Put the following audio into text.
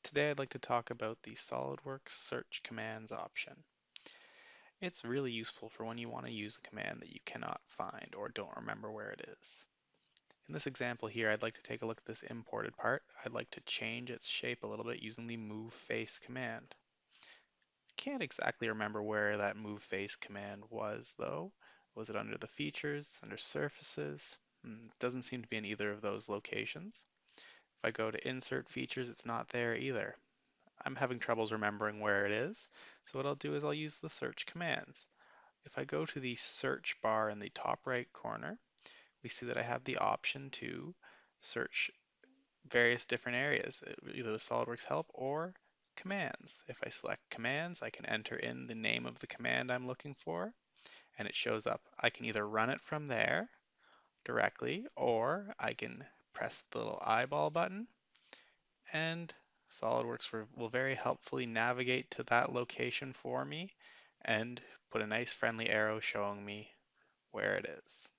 Today I'd like to talk about the SolidWorks Search commands option. It's really useful for when you want to use a command that you cannot find or don't remember where it is. In this example here, I'd like to take a look at this imported part. I'd like to change its shape a little bit using the move face command. I can't exactly remember where that move face command was though. Was it under the features, under surfaces? It doesn't seem to be in either of those locations. If I go to insert features, it's not there either. I'm having troubles remembering where it is, so what I'll do is I'll use the search commands. If I go to the search bar in the top right corner, we see that I have the option to search various different areas, either the SOLIDWORKS help or commands. If I select commands, I can enter in the name of the command I'm looking for, and it shows up. I can either run it from there directly, or I can press the little eyeball button and SolidWorks will very helpfully navigate to that location for me and put a nice friendly arrow showing me where it is.